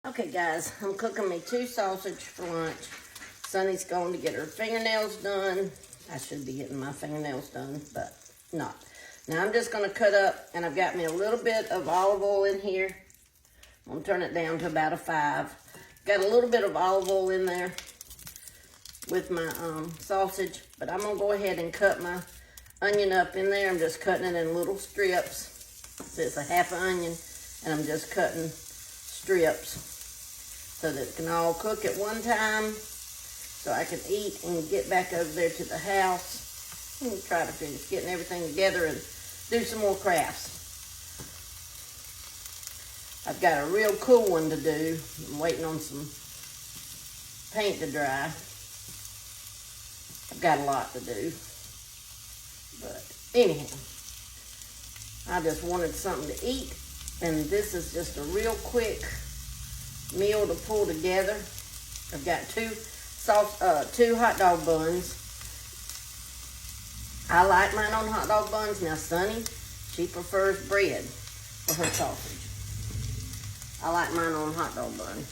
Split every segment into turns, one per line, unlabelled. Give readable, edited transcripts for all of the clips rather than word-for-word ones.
Okay guys, I'm cooking me 2 sausage for lunch. Sunny's going to get her fingernails done. I should be getting my fingernails done, but not. Now I'm just gonna cut up, and I've got me a little bit of olive oil in here. I'm gonna turn it down to about a 5. Got a little bit of olive oil in there with my sausage, but I'm gonna go ahead and cut my onion up in there. I'm just cutting it in little strips. So it's a half an onion, and I'm just cutting strips so that it can all cook at one time, so I can eat and get back over there to the house and try to finish getting everything together and do some more crafts. I've got a real cool one to do. I'm waiting on some paint to dry. I've got a lot to do. But anyhow, I just wanted something to eat, and this is just a real quick meal to pull together. I've got 2 hot dog buns. I like mine on hot dog buns. Now Sunny, she prefers bread for her sausage. I like mine on hot dog bun.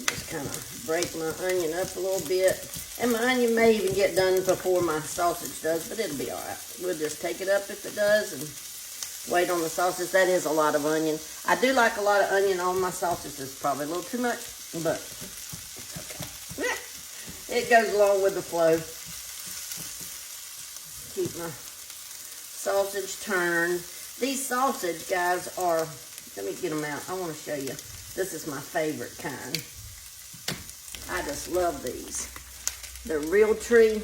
Just kind of break my onion up a little bit. And my onion may even get done before my sausage does, but it'll be all right. We'll just take it up if it does and wait on the sausage. That is a lot of onion. I do like a lot of onion on my sausage. It's probably a little too much, but it's okay. It goes along with the flow. Keep my sausage turned. These sausage guys are, let me get them out. I want to show you. This is my favorite kind. I just love these. They're real tree,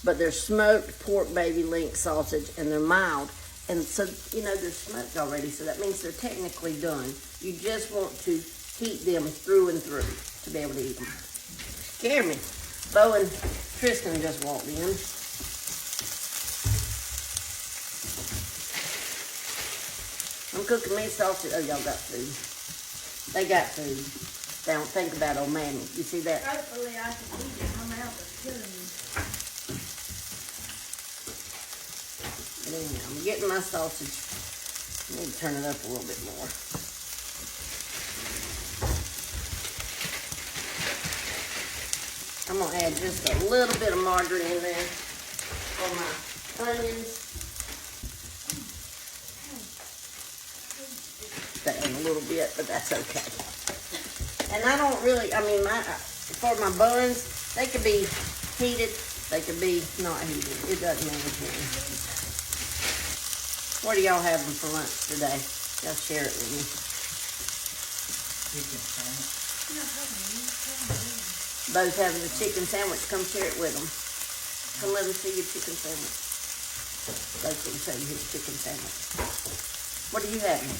but they're smoked pork baby link sausage, and they're mild. And so, you know, they're smoked already, so that means they're technically done. You just want to heat them through and through to be able to eat them. Scare me. Bo and Tristan just walked in. I'm cooking me sausage. Oh, y'all got food. They got food. They don't think about old Mammie. You see that?
Hopefully I can eat it. My mouth is killing me.
But anyhow, I'm getting my sausage. I need to turn it up a little bit more. I'm going to add just a little bit of margarine in there for my onions. That ain't a little bit, but that's okay. And I don't really, I mean, for my buns, they could be heated, they could be not heated. It doesn't matter to me. What are y'all having for lunch today? Y'all share it with me.
Chicken sandwich.
Bo's having a chicken sandwich. Come share it with them. Come let them see your chicken sandwich. Bo can show you his chicken sandwich. What are you having?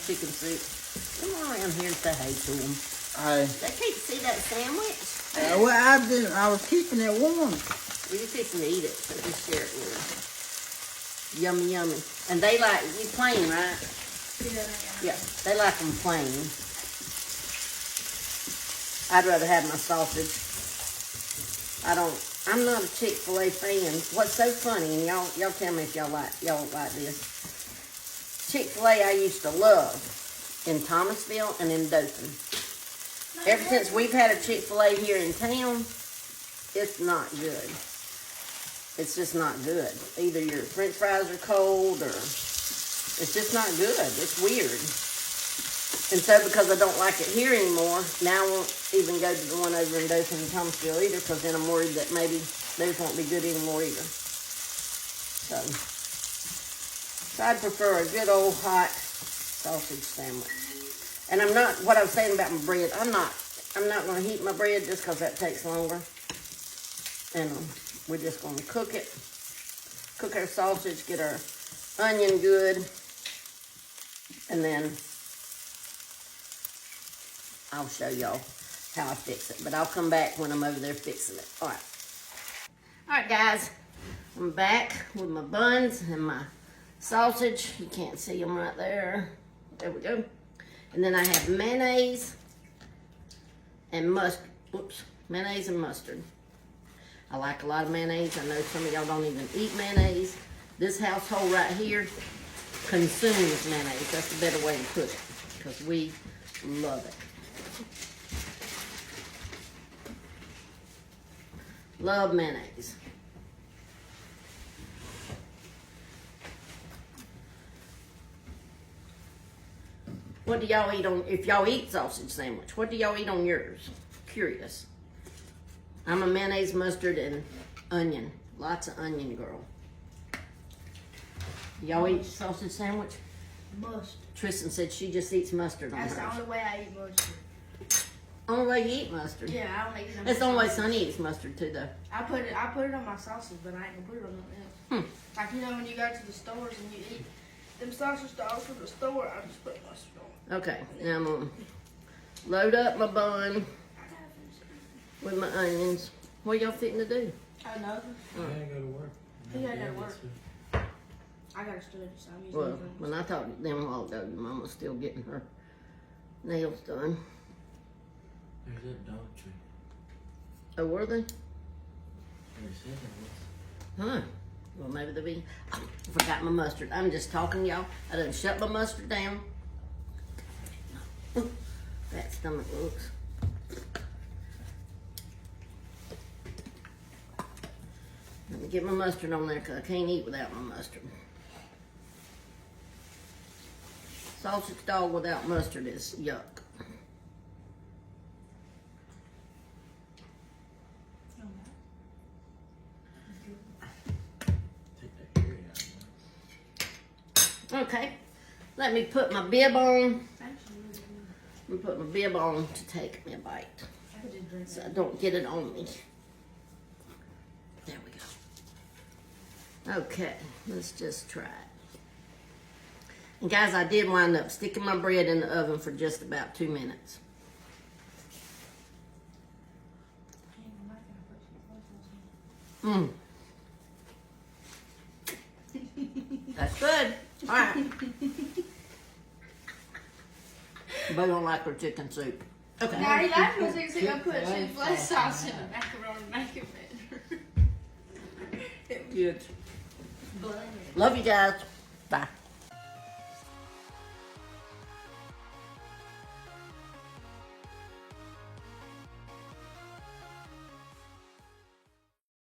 Chicken soup. Come on around here and say hey to them. They can't see that sandwich.
Well, I was keeping it warm.
Well, you're fixing to eat it, so just share it with them. Yummy, yummy. And they like, you plain, right? Yeah, they like them plain. I'd rather have my sausage. I'm not a Chick-fil-A fan. What's so funny, and y'all tell me if y'all like this. Chick-fil-A I used to love in Thomasville and in Dothan. Ever since we've had a Chick-fil-A here in town, it's not good. It's just not good. Either your french fries are cold or it's just not good. It's weird. And so because I don't like it here anymore, now I won't even go to the one over in Dothan and Thomasville either, because then I'm worried that maybe theirs won't be good anymore either. So I'd prefer a good old hot sausage sandwich. And I'm not, what I was saying about my bread, I'm not going to heat my bread just because that takes longer. And we're just going to cook it. Cook our sausage, get our onion good. And then I'll show y'all how I fix it. But I'll come back when I'm over there fixing it. All right. All right, guys. I'm back with my buns and my sausage. You can't see them right there. There we go. And then I have mayonnaise and mustard. Mayonnaise and mustard. I like a lot of mayonnaise. I know some of y'all don't even eat mayonnaise. This household right here consumes mayonnaise. That's the better way to put it, because we love it. Love mayonnaise. What do y'all eat on, if y'all eat sausage sandwich, what do y'all eat on yours? Curious. I'm a mayonnaise, mustard, and onion. Lots of onion, girl. Y'all eat sausage sandwich?
Mustard.
Tristan said she just eats mustard on
That's
hers.
the only way I eat mustard.
Only way you eat mustard.
Yeah, I don't eat it on
That's the
my
only way
sausage.
Sonny eats mustard too, though.
I put it on my sausage, but I ain't gonna put it on nothing else. Like, you know, when you go to the stores and you eat them sausage dogs from the store, I just put mustard on.
Okay, now I'm gonna load up my bun with my onions. What y'all fitting to do?
Oh, nothing.
I gotta go to work.
He gotta go to work. I gotta study, so I'm using
Well,
my phone.
when I talked to them a while ago, your mama's still getting her nails done.
There's that Dollar Tree.
Oh, were they?
They said there was.
Huh. Well, maybe they'll be. Oh, forgot my mustard. I'm just talking, y'all. I done shut my mustard down. Ooh, that stomach looks. Let me get my mustard on there, because I can't eat without my mustard. Sausage dog without mustard is yuck.
Take that area out.
Okay. Let me put my bib on.
Actually, really good.
Let me put my bib on to take me a bite,
I could just drink
so I
that.
don't get it on me. There we go. Okay, let's just try it. And guys, I did wind up sticking my bread in the oven for just about 2 minutes. Mmm. That's good. All right. But I don't like her chicken soup. Okay.
Now, he likes my chicken soup. I put Chick-fil-A sauce in the macaroni to make it better.
Good.
Bland.
Love you guys. Bye.